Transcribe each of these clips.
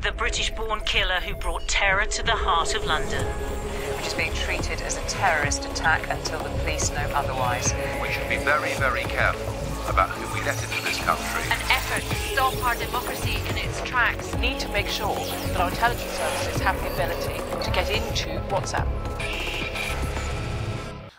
the British-born killer who brought terror to the heart of London. Which is being treated as a terrorist attack until the police know otherwise. We should be very, very careful about who we let into this country. An effort to stop our democracy in its tracks. We need to make sure that our intelligence services have the ability to get into WhatsApp.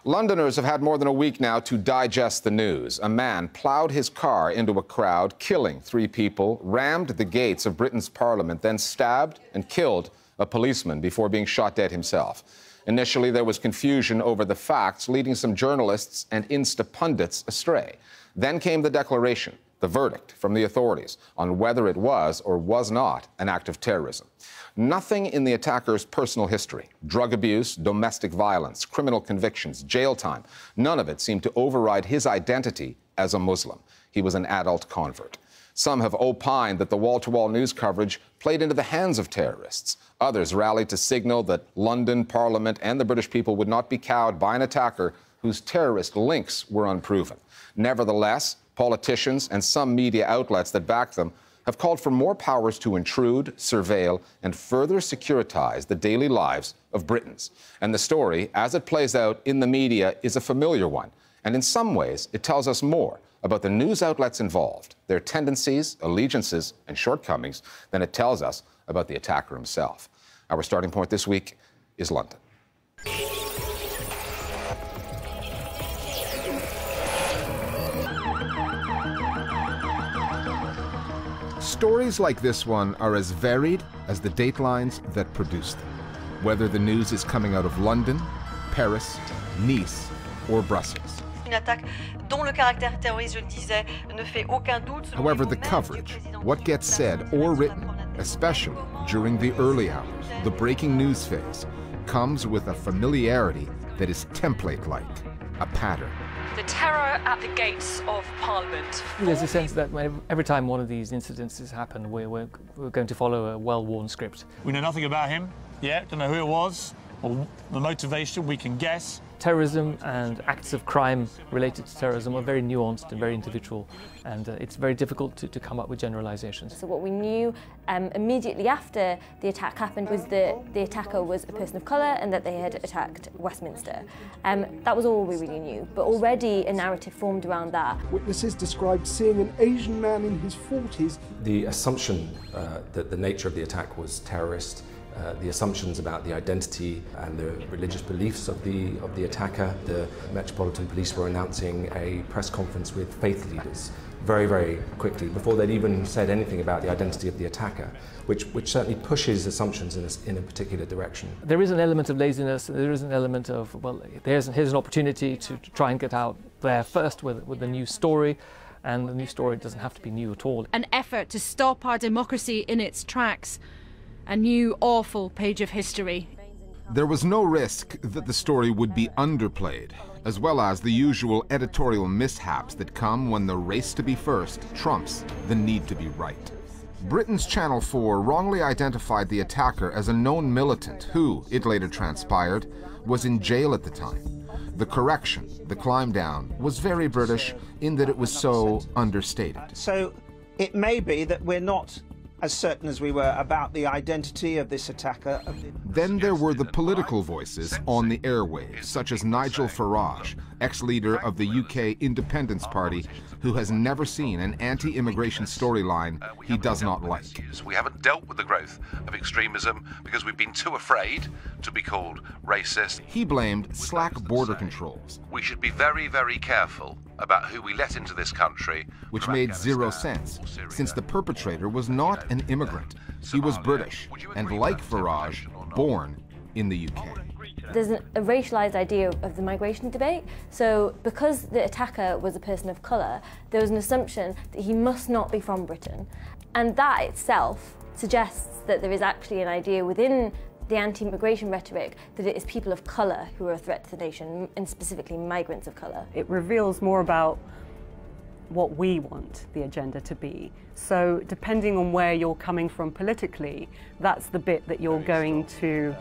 Londoners have had more than a week now to digest the news. A man ploughed his car into a crowd, killing 3 people, rammed the gates of Britain's Parliament, then stabbed and killed a policeman before being shot dead himself. Initially, there was confusion over the facts, leading some journalists and insta-pundits astray. Then came the declaration, the verdict from the authorities on whether it was or was not an act of terrorism. Nothing in the attacker's personal history, drug abuse, domestic violence, criminal convictions, jail time, none of it seemed to override his identity as a Muslim. He was an adult convert. Some have opined that the wall-to-wall news coverage played into the hands of terrorists. Others rallied to signal that London, Parliament, and the British people would not be cowed by an attacker whose terrorist links were unproven. Nevertheless, politicians and some media outlets that back them have called for more powers to intrude, surveil, and further securitize the daily lives of Britons. And the story, as it plays out in the media, is a familiar one. And in some ways, it tells us more about the news outlets involved, their tendencies, allegiances, and shortcomings than it tells us about the attacker himself. Our starting point this week is London. Stories like this one are as varied as the datelines that produce them, whether the news is coming out of London, Paris, Nice, or Brussels. However, the coverage, what gets said or written, especially during the early hours, the breaking news phase, comes with a familiarity that is template-like, a pattern. The terror at the gates of Parliament. There's a sense that every time one of these incidences happen, we're going to follow a well-worn script. We know nothing about him yet, don't know who it was, or the motivation, we can guess. Terrorism and acts of crime related to terrorism are very nuanced and very individual, and it's very difficult to come up with generalizations. So what we knew immediately after the attack happened was that the attacker was a person of colour and that they had attacked Westminster. That was all we really knew, but already a narrative formed around that. Witnesses described seeing an Asian man in his 40s. The assumption that the nature of the attack was terrorist, the assumptions about the identity and the religious beliefs of the attacker. The Metropolitan Police were announcing a press conference with faith leaders very, very quickly before they'd even said anything about the identity of the attacker, which certainly pushes assumptions in a particular direction. There is an element of laziness, there is an element of, well, here's an opportunity to try and get out there first with a new story, and the new story doesn't have to be new at all. An effort to stop our democracy in its tracks. A new awful page of history. There was no risk that the story would be underplayed, as well as the usual editorial mishaps that come when the race to be first trumps the need to be right. Britain's Channel 4 wrongly identified the attacker as a known militant who, it later transpired, was in jail at the time. The correction, the climb down, was very British in that it was so understated. So it may be that we're not as certain as we were about the identity of this attacker. Then there were the political voices on the airwaves, such as Nigel Farage, ex-leader of the UK Independence Party, who has never seen an anti-immigration storyline he does not like. We haven't dealt with the growth of extremism because we've been too afraid to be called racist. He blamed slack border controls. We should be very, very careful about who we let into this country. Which made zero sense, since the perpetrator was not an immigrant. He was British, and like Farage, born in the UK. There's a racialised idea of the migration debate. So because the attacker was a person of colour, there was an assumption that he must not be from Britain. And that itself suggests that there is actually an idea within the anti-immigration rhetoric that it is people of colour who are a threat to the nation, and specifically migrants of colour. It reveals more about what we want the agenda to be. So depending on where you're coming from politically, that's the bit that you're going to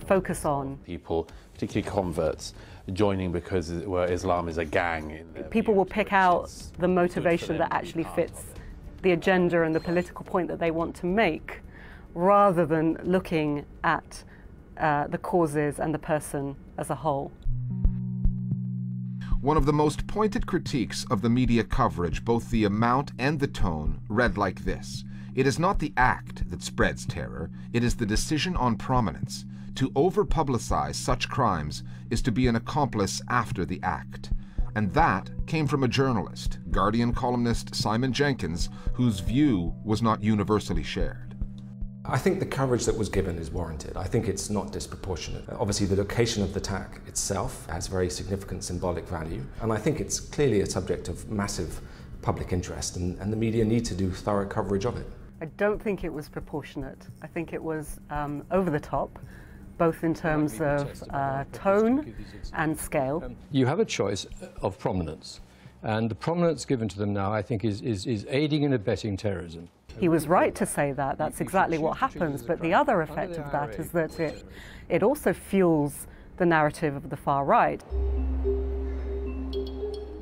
focus on. People, particularly converts, joining because Islam is a gang. People will pick out the motivation that actually fits the agenda and the political point that they want to make, rather than looking at the causes and the person as a whole. One of the most pointed critiques of the media coverage, both the amount and the tone, read like this: "It is not the act that spreads terror, it is the decision on prominence. To over-publicize such crimes is to be an accomplice after the act." And that came from a journalist, Guardian columnist Simon Jenkins, whose view was not universally shared. I think the coverage that was given is warranted. I think it's not disproportionate. Obviously, the location of the attack itself has very significant symbolic value, and I think it's clearly a subject of massive public interest, and the media need to do thorough coverage of it. I don't think it was proportionate. I think it was over the top, both in terms of tone and scale. You have a choice of prominence, and the prominence given to them now, I think, is aiding and abetting terrorism. He was right to say that. That's exactly what happens. But the other effect of that is that it also fuels the narrative of the far right.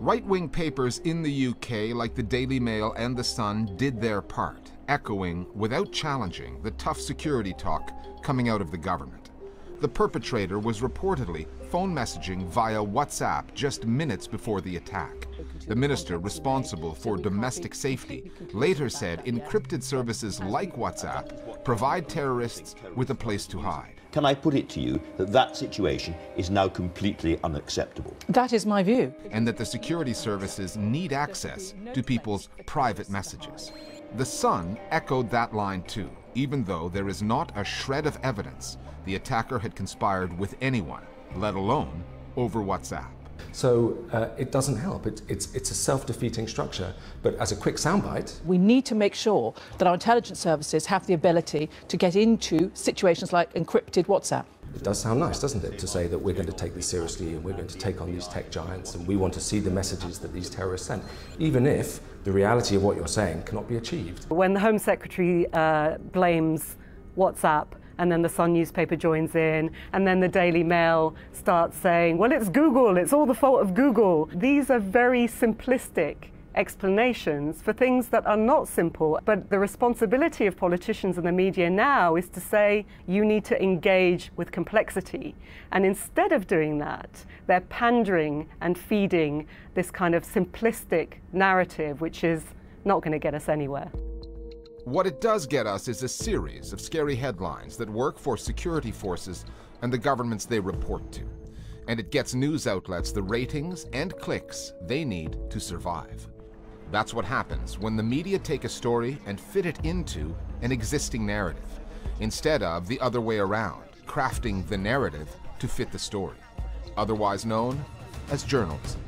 Right-wing papers in the UK, like the Daily Mail and The Sun, did their part, echoing, without challenging, the tough security talk coming out of the government. The perpetrator was reportedly phone messaging via WhatsApp just minutes before the attack. The minister responsible for domestic safety later said encrypted services like WhatsApp provide terrorists with a place to hide. Can I put it to you that that situation is now completely unacceptable? That is my view. And that the security services need access to people's private messages. The Sun echoed that line too, even though there is not a shred of evidence the attacker had conspired with anyone, let alone over WhatsApp. So it doesn't help. It's a self-defeating structure. But as a quick soundbite, We need to make sure that our intelligence services have the ability to get into situations like encrypted WhatsApp. it does sound nice, doesn't it, to say that we're going to take this seriously and we're going to take on these tech giants and we want to see the messages that these terrorists send, even if the reality of what you're saying cannot be achieved. When the Home Secretary blames WhatsApp, and then the Sun newspaper joins in, and then the Daily Mail starts saying, well, it's Google, it's all the fault of Google. These are very simplistic explanations for things that are not simple. But the responsibility of politicians and the media now is to say, you need to engage with complexity. And instead of doing that, they're pandering and feeding this kind of simplistic narrative, which is not going to get us anywhere. What it does get us is a series of scary headlines that work for security forces and the governments they report to. And it gets news outlets the ratings and clicks they need to survive. That's what happens when the media take a story and fit it into an existing narrative, instead of the other way around, crafting the narrative to fit the story, otherwise known as journalism.